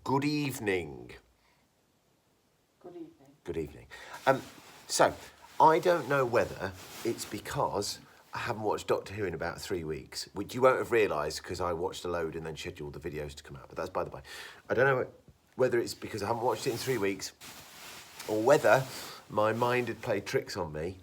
good evening. Good evening. Good evening. So, I don't know whether it's because I haven't watched Doctor Who in about 3 weeks, which you won't have realised because I watched a load and then scheduled the videos to come out, but that's by the by. I don't know whether it's because I haven't watched it in 3 weeks or whether my mind had played tricks on me,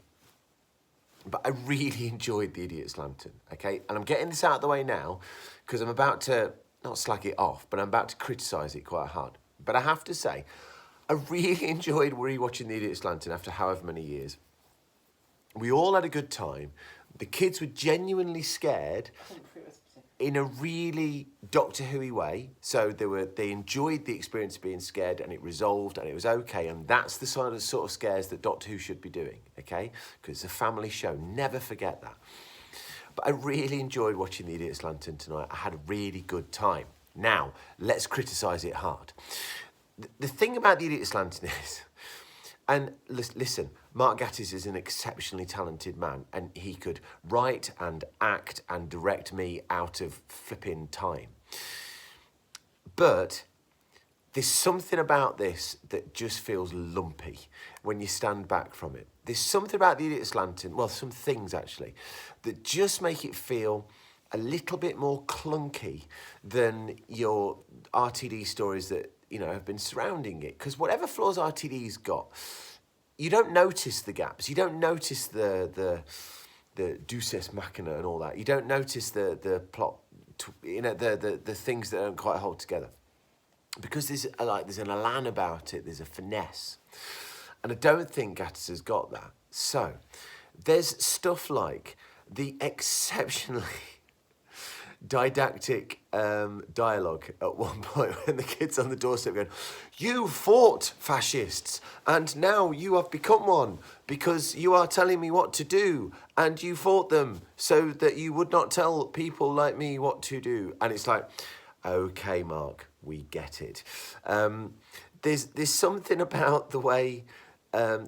but I really enjoyed The Idiot's Lantern, okay? And I'm getting this out of the way now because I'm about to, not slag it off, but I'm about to criticise it quite hard. But I have to say, I really enjoyed rewatching The Idiot's Lantern after however many years. We all had a good time. The kids were genuinely scared in a really Doctor Who-y way. So they enjoyed the experience of being scared and it resolved and it was okay. And that's the sort of scares that Doctor Who should be doing, okay? Because it's a family show. Never forget that. But I really enjoyed watching The Idiot's Lantern tonight. I had a really good time. Now, let's criticise it hard. The thing about The Idiot's Lantern is, and listen, Mark Gatiss is an exceptionally talented man and he could write and act and direct me out of flipping time. But there's something about this that just feels lumpy when you stand back from it. There's something about The Idiot's Lantern, well, some things actually, that just make it feel a little bit more clunky than your RTD stories that, you know, have been surrounding it. Because whatever flaws RTD's got, you don't notice the gaps. You don't notice the Deus Ex Machina and all that. You don't notice the plot, you know, the things that don't quite hold together. Because there's an elan about it, there's a finesse. And I don't think Gatiss has got that. So, there's stuff like the exceptionally didactic dialogue at one point when the kid's on the doorstep going, "You fought fascists and now you have become one because you are telling me what to do and you fought them so that you would not tell people like me what to do." And it's like, okay, Mark, we get it. There's something about the way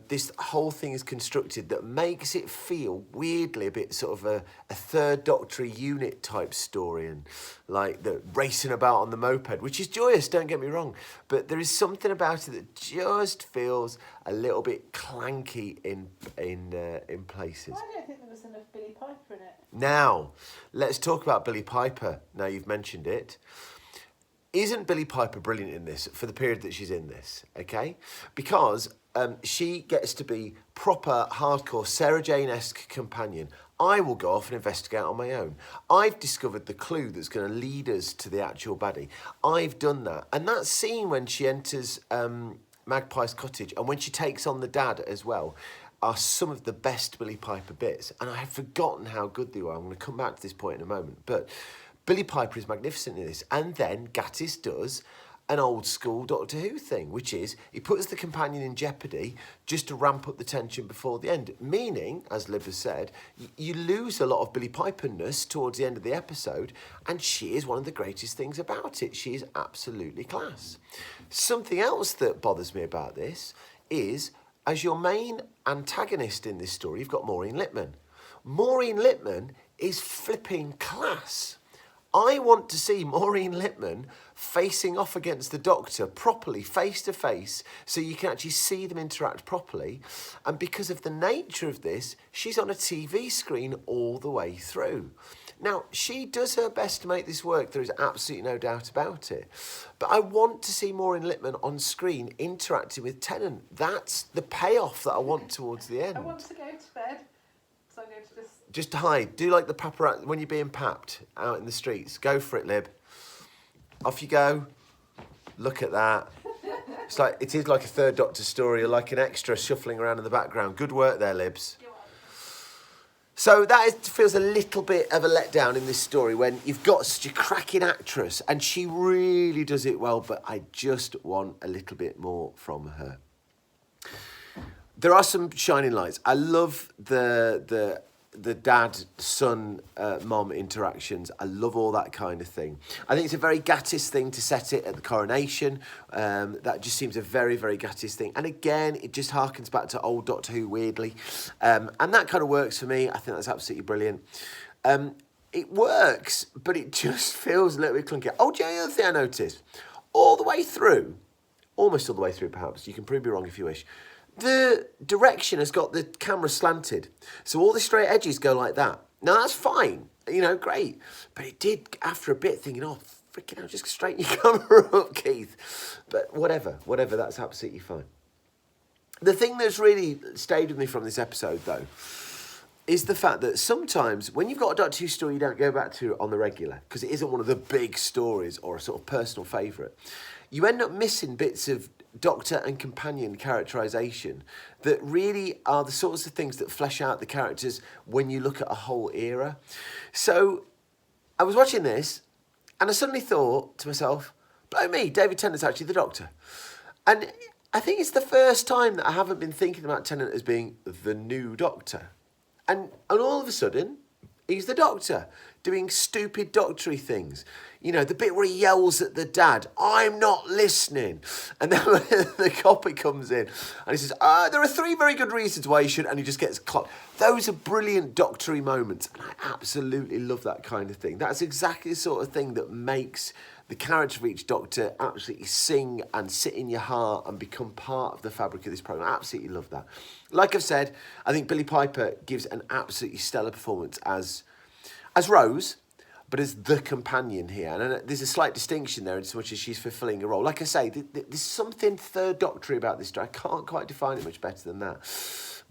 this whole thing is constructed that makes it feel weirdly a bit sort of a third Doctor unit type story, and like the racing about on the moped, which is joyous, don't get me wrong, but there is something about it that just feels a little bit clanky in places. I don't think there was enough Billy Piper in it. Now, let's talk about Billy Piper. Now you've mentioned it. Isn't Billy Piper brilliant in this for the period that she's in this, okay? Because she gets to be proper, hardcore, Sarah Jane-esque companion. I will go off and investigate on my own. I've discovered the clue that's going to lead us to the actual baddie. I've done that. And that scene when she enters Magpie's cottage and when she takes on the dad as well are some of the best Billy Piper bits. And I have forgotten how good they were. I'm going to come back to this point in a moment. But Billy Piper is magnificent in this. And then Gatiss does an old school Doctor Who thing, which is he puts the companion in jeopardy just to ramp up the tension before the end. Meaning, as Liv has said, you lose a lot of Billy Piper-ness towards the end of the episode, and she is one of the greatest things about it. She is absolutely class. Something else that bothers me about this is, as your main antagonist in this story, you've got Maureen Lipman. Maureen Lipman is flipping class. I want to see Maureen Lipman facing off against the Doctor properly, face to face, so you can actually see them interact properly. And because of the nature of this, she's on a TV screen all the way through. Now, she does her best to make this work. There is absolutely no doubt about it. But I want to see Maureen Lipman on screen interacting with Tennant. That's the payoff that I want towards the end. I want to go to bed, so I'm going to just hide. Do like the paparazzi when you're being papped out in the streets. Go for it, Lib. Off you go. Look at that. It is like a third Doctor story, or like an extra shuffling around in the background. Good work there, Libs. So feels a little bit of a letdown in this story when you've got such a cracking actress and she really does it well, but I just want a little bit more from her. There are some shining lights. I love the dad, son, mom interactions. I love all that kind of thing. I think it's a very Gatiss thing to set it at the coronation. That just seems a very, very Gatiss thing. And again, it just harkens back to old Doctor Who weirdly. And that kind of works for me. I think that's absolutely brilliant. It works, but it just feels a little bit clunky. Oh, do you know the other thing I noticed? all the way through, almost all the way through perhaps, you can prove me wrong if you wish, the direction has got the camera slanted. So all the straight edges go like that. Now that's fine, great. But it did, after a bit, thinking, oh, freaking hell, just straighten your camera up, Keith. But whatever, that's absolutely fine. The thing that's really stayed with me from this episode, though, is the fact that sometimes when you've got a Doctor Who story you don't go back to on the regular, because it isn't one of the big stories or a sort of personal favourite, you end up missing bits of Doctor and companion characterisation that really are the sorts of things that flesh out the characters when you look at a whole era. So I was watching this and I suddenly thought to myself, blow me, David Tennant's actually the Doctor. And I think it's the first time that I haven't been thinking about Tennant as being the new Doctor. And all of a sudden, he's the Doctor, doing stupid doctory things. The bit where he yells at the dad, I'm not listening. And then when the copper comes in and he says, there are 3 very good reasons why you should, and he just gets clocked. Those are brilliant doctory moments. And I absolutely love that kind of thing. That's exactly the sort of thing that makes the character of each Doctor absolutely sing and sit in your heart and become part of the fabric of this programme. I absolutely love that. Like I've said, I think Billie Piper gives an absolutely stellar performance as Rose, but as the companion here. And there's a slight distinction there in as much as she's fulfilling a role. Like I say, there's something third Doctory about this. I can't quite define it much better than that.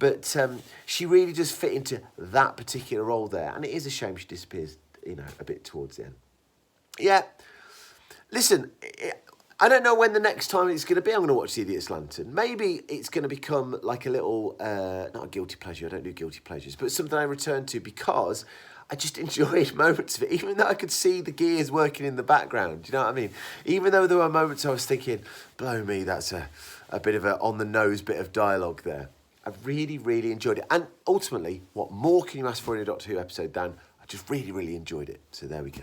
But she really does fit into that particular role there. And it is a shame she disappears, a bit towards the end. Yeah. Listen, I don't know when the next time it's going to be I'm going to watch The Idiot's Lantern. Maybe it's going to become like a little, not a guilty pleasure, I don't do guilty pleasures, but something I return to because I just enjoyed moments of it, even though I could see the gears working in the background, do you know what I mean? Even though there were moments I was thinking, blow me, that's a bit of a on-the-nose bit of dialogue there. I really, really enjoyed it. And ultimately, what more can you ask for in a Doctor Who episode than I just really, really enjoyed it. So there we go.